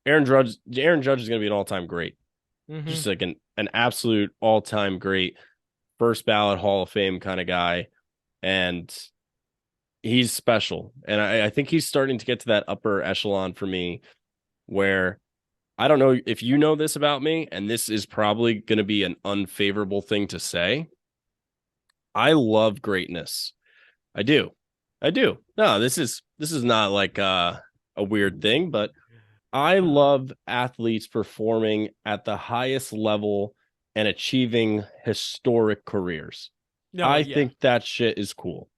Aaron Judge is going to be an all-time great. Hmm. Just like an absolute all-time great, first ballot Hall of Fame kind of guy. And he's special. And I think he's starting to get to that upper echelon for me where I don't know if you know this about me, and this is probably going to be an unfavorable thing to say. I love greatness. I do. I do. No, this is not like a weird thing, but I love athletes performing at the highest level and achieving historic careers. No, I yeah. think that shit is cool.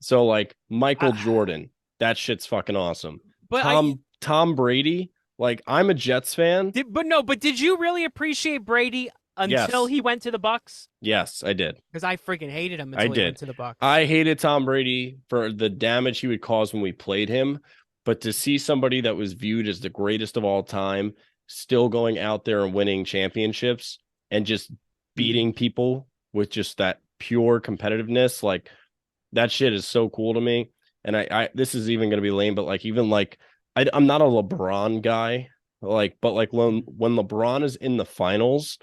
So like Michael I, Jordan, that shit's fucking awesome. but I Tom Brady, like I'm a Jets fan. did, but no, but did you really appreciate Brady until Yes. he went to the Bucks? Yes, I did. Because I freaking hated him I until he went did. to the Bucks. I hated Tom Brady for the damage he would cause when we played him, but to see somebody that was viewed as the greatest of all time still going out there and winning championships and just beating people with just that pure competitiveness, like that shit is so cool to me. And I this is even gonna be lame, but like even like I'm not a LeBron guy, like, but like when LeBron is in the finals,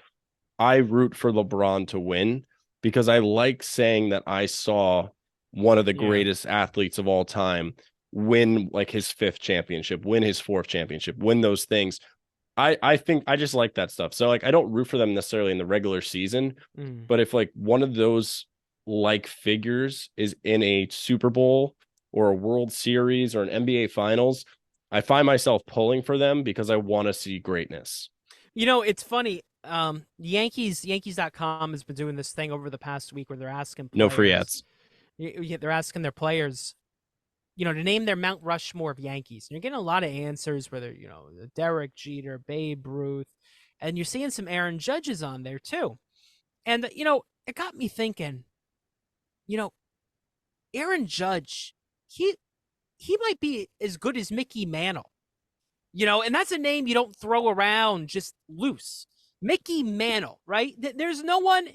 I root for LeBron to win because I like saying that I saw one of the Yeah. greatest athletes of all time win like his fifth championship, win his fourth championship, win those things. I think I just like that stuff. So like I don't root for them necessarily in the regular season, Mm. but if like one of those like figures is in a Super Bowl or a World Series or an NBA Finals, I find myself pulling for them because I want to see greatness. It's funny. Yankees.com has been doing this thing over the past week where they're asking No free players, ads. they're asking their players, to name their Mount Rushmore of Yankees. And you're getting a lot of answers, whether, Derek Jeter, Babe Ruth, and you're seeing some Aaron Judges on there too. And, it got me thinking, you know, Aaron Judge, he he might be as good as Mickey Mantle. And that's a name you don't throw around just loose. Mickey Mantle, right? There's no one,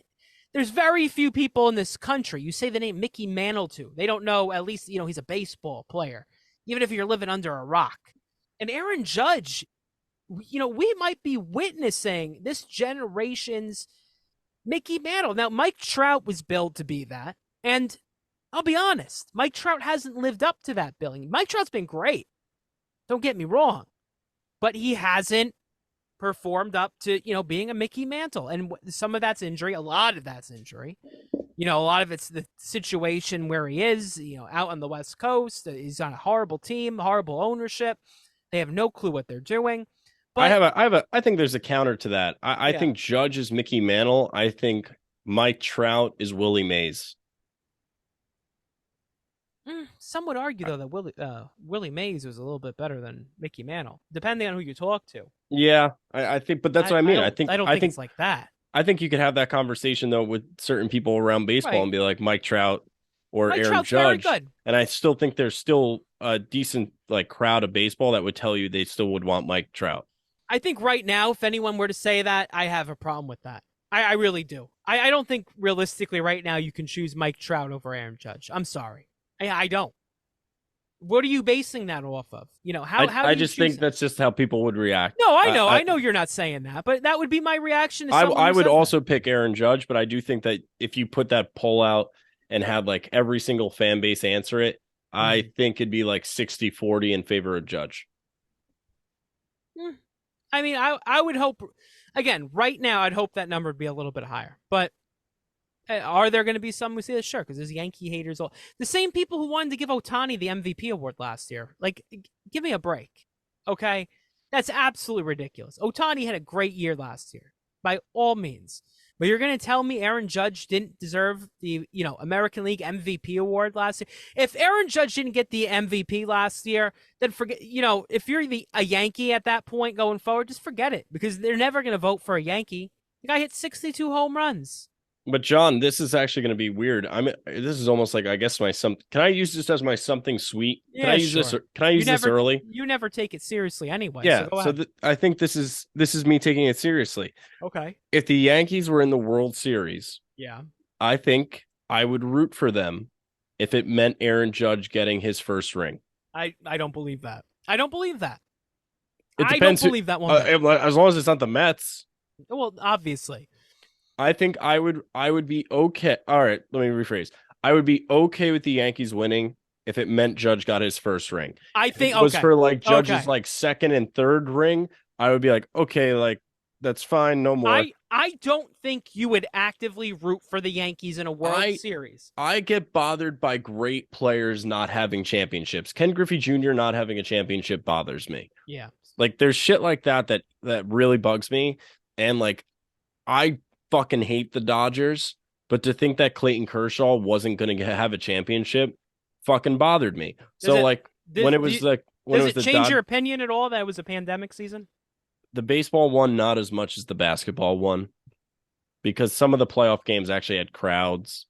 there's very few people in this country you say the name Mickey Mantle to. They don't know, at least, he's a baseball player, even if you're living under a rock. And Aaron Judge, we might be witnessing this generation's Mickey Mantle. Now, Mike Trout was billed to be that. And I'll be honest, Mike Trout hasn't lived up to that billing. Mike Trout's been great. Don't get me wrong, but he hasn't performed up to being a Mickey Mantle, and some of that's injury, a lot of that's injury. A lot of it's the situation where he is, out on the West Coast. He's on a horrible team, horrible ownership. They have no clue what they're doing. But I think there's a counter to that. I yeah, think Judge is Mickey Mantle. I think Mike Trout is Willie Mays. some would argue though that Willie Mays was a little bit better than Mickey Mantle, depending on who you talk to. Yeah, I think, but that's I, what I I mean. don't I don't think it's like that. I think you could have that conversation though with certain people around baseball and Right. be like Mike Trout or Mike Aaron Trout's very Judge, good. and I still think there's still a decent like crowd of baseball that would tell you they still would want Mike Trout. I think right now, if anyone were to say that, I have a problem with that. I really do. I don't think realistically right now you can choose Mike Trout over Aaron Judge. I'm sorry. I don't. What are you basing that off of? How I do you just choose think him? that's just how people would react. No, I know. I know you're not saying that, but that would be my reaction to someone I who would says that. also pick Aaron Judge, but I do think that if you put that poll out and had like every single fan base answer it, I Mm-hmm. think it'd be like 60-40 in favor of Judge. I mean, I would hope, again, right now, I'd hope that number would be a little bit higher. But are there going to be some who say that? Sure, because there's Yankee haters. The same people who wanted to give Otani the MVP award last year. Like, give me a break. Okay? That's absolutely ridiculous. Otani had a great year last year, by all means. But you're going to tell me Aaron Judge didn't deserve the, American League MVP award last year? If Aaron Judge didn't get the MVP last year, then forget, if you're a Yankee at that point going forward, just forget it because they're never going to vote for a Yankee. The guy hit 62 home runs. But John, this is actually going to be weird. This is almost like I guess my some. Can I use this as my something sweet? Can I Yeah, use this? sure. Can I You use this never early? you never take it seriously anyway, so Yeah. go So ahead. I think this is me taking it seriously. Okay. If the Yankees were in the World Series, Yeah. I think I would root for them if it meant Aaron Judge getting his first ring. I don't believe that. I don't believe that. It I don't depends who, believe that one bit. as long as it's not the Mets. Well, obviously. I think I would be okay. All right, let me rephrase. I would be okay with the Yankees winning if it meant Judge got his first ring. I If it think was okay. for like Judge's Okay. like second and third ring, I would be like, okay, like that's fine, no more. I don't think you would actively root for the Yankees in a World I Series. I get bothered by great players not having championships. Ken Griffey Jr. not having a championship bothers me. Yeah. Like there's shit like that really bugs me. And like I fucking hate the Dodgers, but to think that Clayton Kershaw wasn't going to have a championship fucking bothered me. Does So it like does, when it does was it the change Dod your opinion at all that it was a pandemic season? the baseball one not as much as the basketball one because some of the playoff games actually had crowds.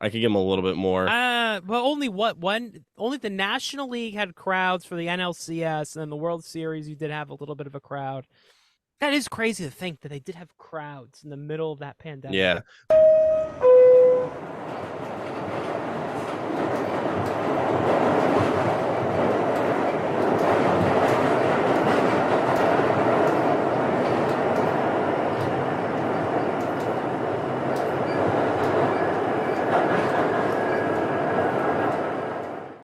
I could give them a little bit more. Well, only what one? Only the National League had crowds for the NLCS, and then the World Series, you did have a little bit of a crowd. That is crazy to think that they did have crowds in the middle of that pandemic. Yeah.